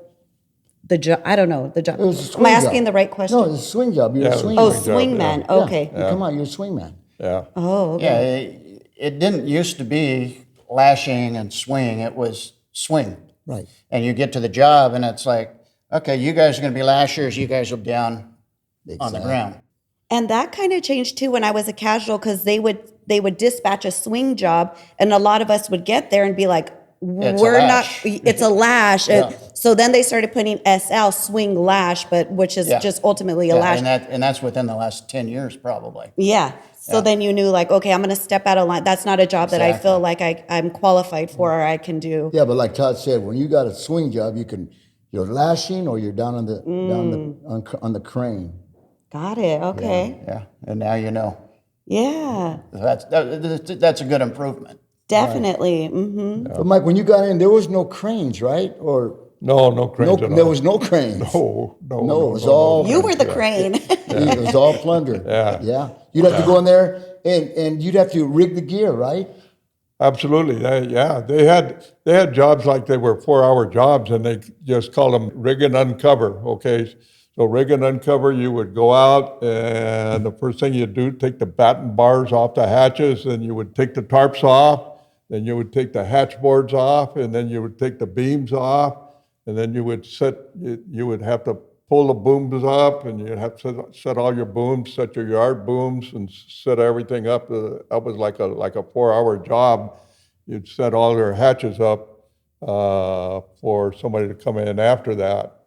the job? I don't know the job. It was a swing Am I asking job. the right question? No, it was a swing job. You're a swing Oh, man. swingman. Yeah. Okay. You come on, you're a swing man. Yeah. Oh, okay. Yeah, it didn't used to be lashing and swing. It was swing. Right. And you get to the job, and it's like, okay, you guys are going to be lashers. You guys will be on the ground. And that kind of changed too when I was a casual, because they would dispatch a swing job, and a lot of us would get there and be like, It's a lash. Yeah. So then they started putting SL, swing lash, which is just ultimately a lash. And that's within the last 10 years, probably. Yeah. So then you knew, like, okay, I'm going to step out of line. That's not a job that I feel like I'm qualified for or I can do. Yeah, but like Todd said, when you got a swing job, you're lashing or you're down on the crane. Got it. Okay. Yeah, and now you know. Yeah. That's a good improvement. Definitely. Mm-hmm. But Mike, when you got in, there was no cranes, right? Or No cranes at all. there was no cranes. No, it was all. You were the crane. It was all plunder. Yeah. You'd have to go in there and you'd have to rig the gear, right? Absolutely. They had jobs like they were 4-hour jobs, and they just called them rig and uncover. Okay. So rig and uncover, you would go out, and the first thing you'd do, take the batten bars off the hatches, and you would take the tarps off, then you would take the hatch boards off, and then you would take the beams off, and then you would have to pull the booms up, and you'd have to set all your booms, set your yard booms, and set everything up. That was like a 4-hour job. You'd set all your hatches up for somebody to come in after that,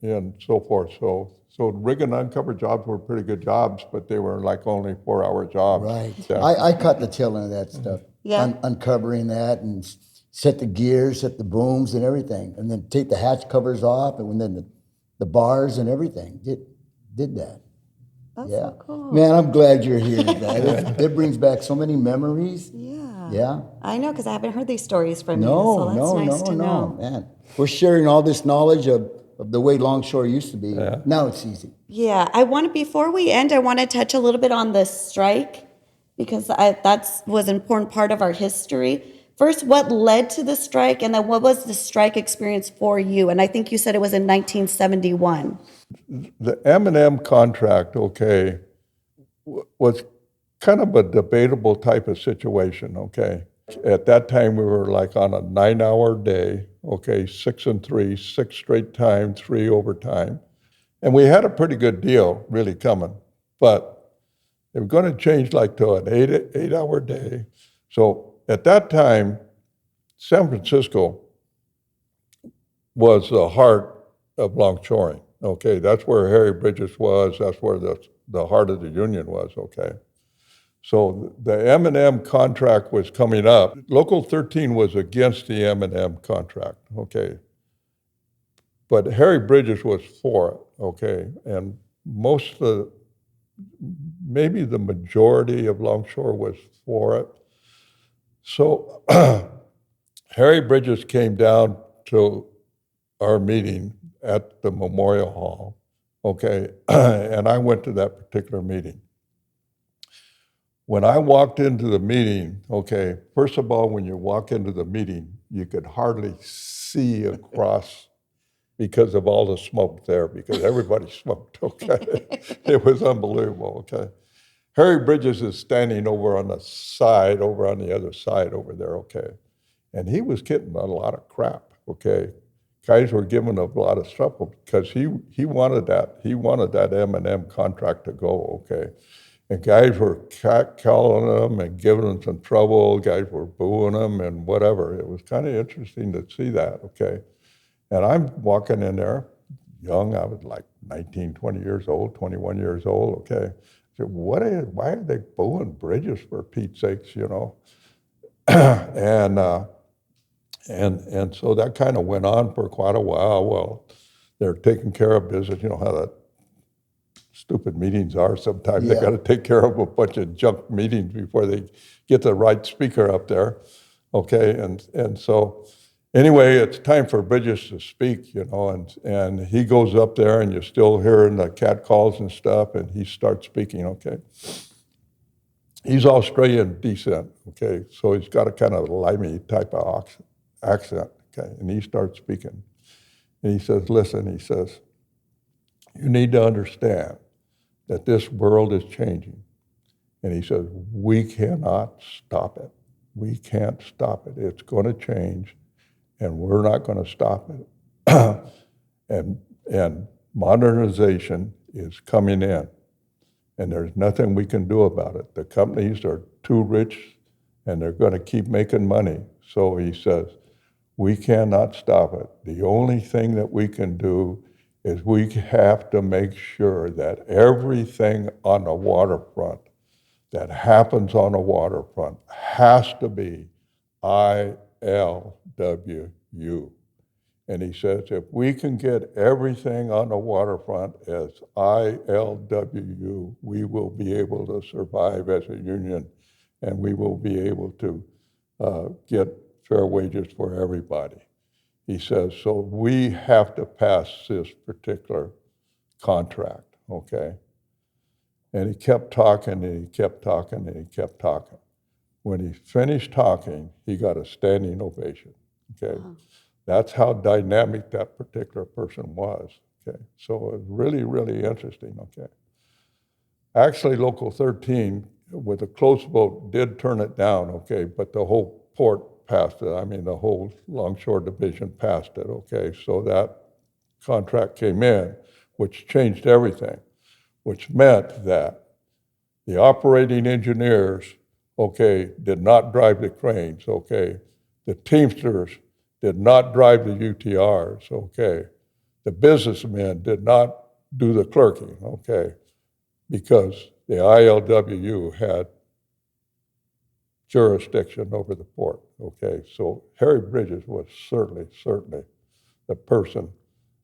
and so forth. So rig and uncover jobs were pretty good jobs, but they were like only 4-hour jobs. Right. Yeah. I caught the tail end of that stuff. Yeah. Uncovering that and set the gears, set the booms and everything, and then take the hatch covers off, and then the bars and everything. Did that. That's so cool. Man, I'm glad you're here, man. It brings back so many memories. Yeah. I know, because I haven't heard these stories from you. So that's nice to know. Man. We're sharing all this knowledge of the way Longshore used to be. Yeah. Now it's easy. Yeah. Before we end, I want to touch a little bit on the strike, because that was an important part of our history. first, what led to the strike, and then what was the strike experience for you? And I think you said it was in 1971. The M&M contract, okay, was kind of a debatable type of situation, okay? At that time, we were like on a 9-hour day, okay, 6 and 3, 6 straight time, 3 overtime. And we had a pretty good deal really coming, but they were going to change like to an 8-hour day. So at that time, San Francisco was the heart of longshoring, okay? That's where Harry Bridges was, that's where the heart of the union was, okay? So the M&M contract was coming up. Local 13 was against the M&M contract, okay? But Harry Bridges was for it, okay? And maybe the majority of Longshore was for it. So Harry Bridges came down to our meeting at the Memorial Hall, okay? And I went to that particular meeting. When I walked into the meeting, okay, first of all, when you walk into the meeting, you could hardly see across because of all the smoke there, because everybody smoked, okay? It was unbelievable, okay? Harry Bridges is standing over on the side, over on the other side over there, okay? And he was getting a lot of crap, okay? Guys were giving him a lot of trouble because he wanted that M&M contract to go, okay? And guys were catcalling him and giving him some trouble. Guys were booing him and whatever. It was kind of interesting to see that, okay? And I'm walking in there, young, I was like 19, 20 years old, 21 years old, okay? I said, why are they booing Bridges for Pete's sakes, you know? And so that kind of went on for quite a while. Well, they're taking care of business, you know how that stupid meetings are sometimes. Yeah. They got to take care of a bunch of junk meetings before they get the right speaker up there, okay? And so anyway, it's time for Bridges to speak, you know, and he goes up there and you're still hearing the cat calls and stuff, and he starts speaking, okay? He's Australian descent, okay? So he's got a kind of limey type of accent, okay? And he starts speaking. And he says, listen, he says, you need to understand that this world is changing. And he says, we cannot stop it. We can't stop it. It's going to change, and we're not going to stop it. and modernization is coming in, and there's nothing we can do about it. The companies are too rich, and they're going to keep making money. So he says, we cannot stop it. The only thing that we can do is we have to make sure that everything on the waterfront that happens on the waterfront has to be ILWU. And he says, if we can get everything on the waterfront as ILWU, we will be able to survive as a union, and we will be able to get fair wages for everybody. He says, so we have to pass this particular contract, okay? And he kept talking, and he kept talking, and he kept talking. When he finished talking, he got a standing ovation, okay? Wow. That's how dynamic that particular person was, okay? So it was really, really interesting, okay? Actually, Local 13, with a close vote, did turn it down, okay? But the whole port passed it. I mean, the whole Longshore division passed it, okay? So that contract came in, which changed everything, which meant that the operating engineers, okay, did not drive the cranes, okay? The Teamsters did not drive the UTRs, okay? The businessmen did not do the clerking, okay? Because the ILWU had jurisdiction over the port, okay? So Harry Bridges was certainly the person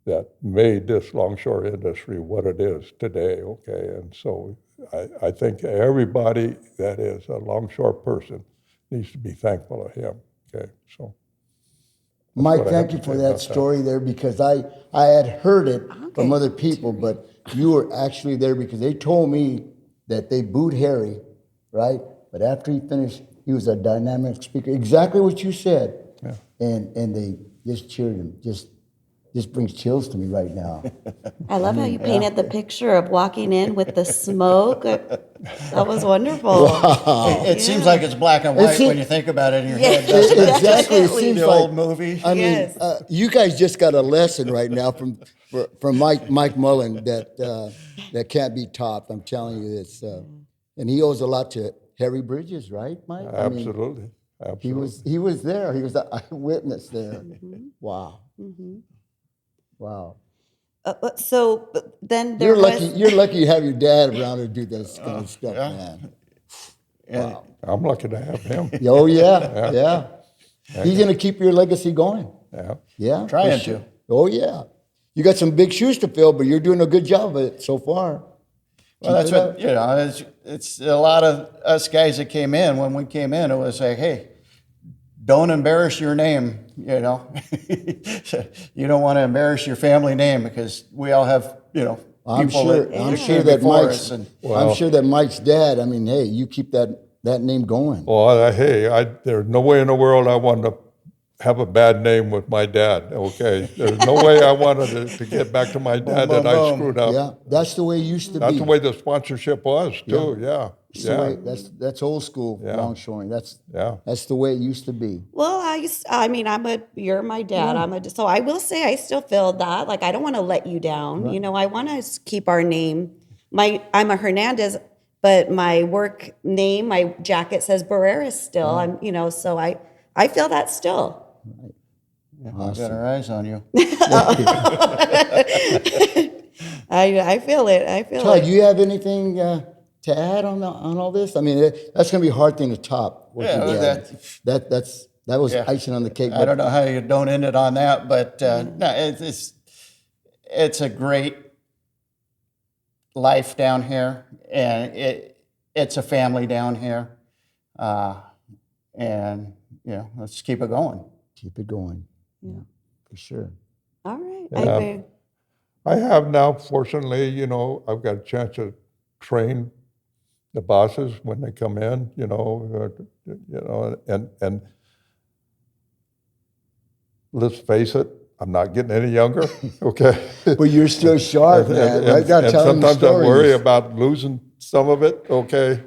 that made this longshore industry what it is today, okay? And so I think everybody that is a longshore person needs to be thankful of him, okay? So, Mike, thank you for that story there, because I had heard it from other people, but you were actually there because they told me that they booed Harry, right? But after he finished He was a dynamic speaker. Exactly what you said. Yeah. And they just cheered him. Just brings chills to me right now. I love how you painted the picture of walking in with the smoke. That was wonderful. It seems like it's black and white when you think about it in your head, Yeah. doesn't it? Exactly. It Definitely. seems The like old movie. I mean, Yes. you guys just got a lesson right now from Mike Mullin that can't be topped. I'm telling you this, and he owes a lot to Harry Bridges, right, Mike? I mean, Absolutely. Absolutely. he was there. He was the eyewitness there. Wow. Wow. So then there You're was. lucky. You're lucky you have your dad around to do this kind of stuff, man. And I'm lucky to have him. Oh yeah. He's gonna keep your legacy going. Yeah. Yeah, for Trying sure. to. Oh yeah. You got some big shoes to fill, but you're doing a good job of it so far. well, that's what, it's a lot of us guys that came in. When we came in, it was like, hey, don't embarrass your name, you know. You don't want to embarrass your family name because we all have, I'm people sure. that I'm came sure that before Mike's. us. And I'm sure that Mike's dad. I mean, hey, you keep that name going. Well, there's no way in the world I wanted to have a bad name with my dad. Okay, there's no way I wanted to get back to my dad that I screwed up. Yeah, that's the way it used to That's be. the way the sponsorship was too. Yeah, That's the way- that's old school longshoring. That's the way it used to be. Well, you're my dad. So I will say I still feel that. Like, I don't want to let you down. You know, I want to keep our name. I'm a Hernandez, but my work name, my jacket says Barrera still. So I feel that still. we've got our eyes on you. I feel it. I feel Todd, it. do you have anything to add on all this? I mean, that's going to be a hard thing to top. What Yeah, you did. That was icing on the cake. I don't know how you don't end it on that, but no, it's a great life down here, and it's a family down here, and let's keep it going. Keep it going. Yeah, for sure. All right. Yeah. I have now, fortunately, I've got a chance to train the bosses when they come in, and let's face it, I'm not getting any younger. Okay. But you're still sharp, man. I got to tell them sometimes I stories. worry about losing some of it. Okay.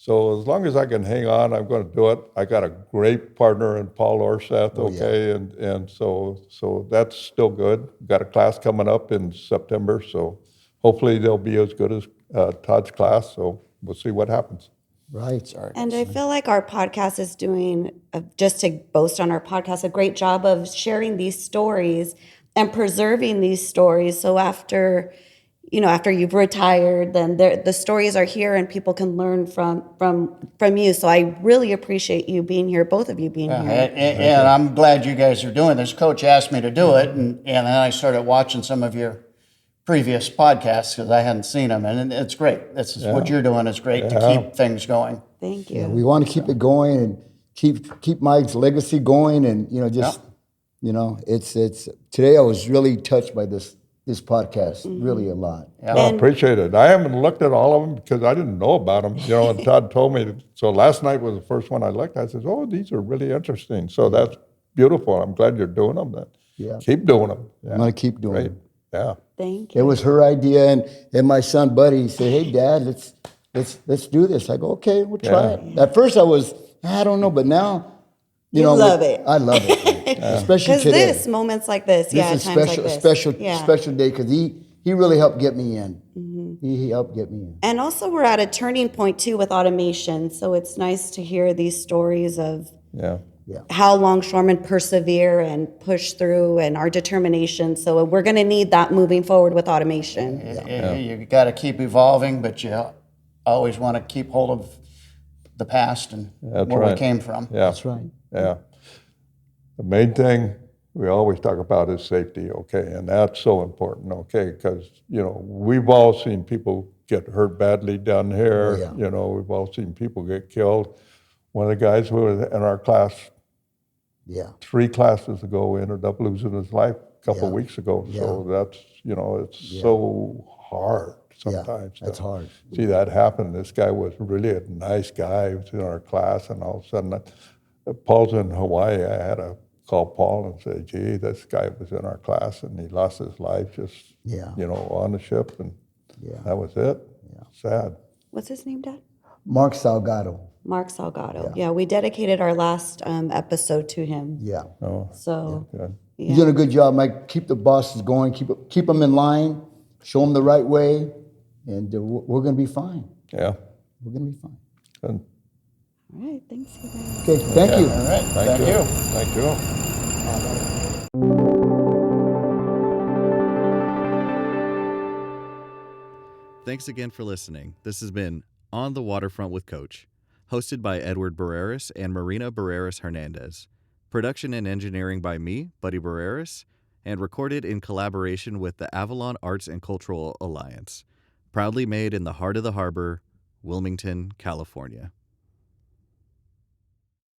So as long as I can hang on, I'm going to do it. I got a great partner in Paul Orseth, okay, and so that's still good. Got a class coming up in September, so hopefully they'll be as good as Todd's class. So we'll see what happens. Right. And I feel like our podcast is doing, just to boast on our podcast, a great job of sharing these stories and preserving these stories. So after you've retired, then the stories are here and people can learn from you. So I really appreciate you being here, both of you being here. And I'm glad you guys are doing this. Coach asked me to do it, and then I started watching some of your previous podcasts because I hadn't seen them, and it's great. What you're doing is great to keep things going. Thank you. Yeah, we want to keep it going and keep Mike's legacy going, and it's today I was really touched by this podcast, really a lot. Yeah. I appreciate it. I haven't looked at all of them because I didn't know about them, and Todd told me. So last night was the first one I looked at. I said, oh, these are really interesting. So that's beautiful. I'm glad you're doing them. Yeah. Keep doing them. Yeah. I'm gonna keep doing Great. it. Yeah. Thank It you. was her idea, and my son Buddy said, "Hey, Dad, let's do this." I go, "Okay, we'll try it." At first, I don't know, but now, You love it. I love it, especially Because today. moments like this, This is times special, like this. special day because he really helped get me in. He helped get me in. And also, we're at a turning point too with automation. So it's nice to hear these stories of Yeah. how longshoremen persevere and push through and our determination. So we're going to need that moving forward with automation. You got to keep evolving, but you always want to keep hold of the past and where we right. came from. Yeah. That's right. Yeah. The main thing we always talk about is safety, okay? And that's so important, okay? Because, we've all seen people get hurt badly down here. Oh, yeah. We've all seen people get killed. One of the guys who was in our class 3 classes ago ended up losing his life a couple of weeks ago. So that's, it's so hard. sometimes. that's to hard. See that happen. This guy was really a nice guy. He was in our class, and all of a sudden, Paul's in Hawaii. I had to call Paul and say, "Gee, this guy was in our class, and he lost his life just, Yeah. on the ship, and Yeah. that was it. Sad." What's his name, Dad? Mark Salgado. Mark Salgado. Yeah, we dedicated our last episode to him. Yeah. Oh, So, good. He's doing a good job, Mike. Keep the bosses going. Keep them in line. Show them the right way, and we're going to be fine. Yeah. We're going to be fine. Good. all right, thanks, you guys. Okay, thank you. All right, thank you. Thank you. Thanks again for listening. This has been On the Waterfront with Coach, hosted by Edward Barreras and Marina Barreras Hernandez. Production and engineering by me, Buddy Barreras, and recorded in collaboration with the Avalon Arts and Cultural Alliance. Proudly made in the heart of the harbor, Wilmington, California.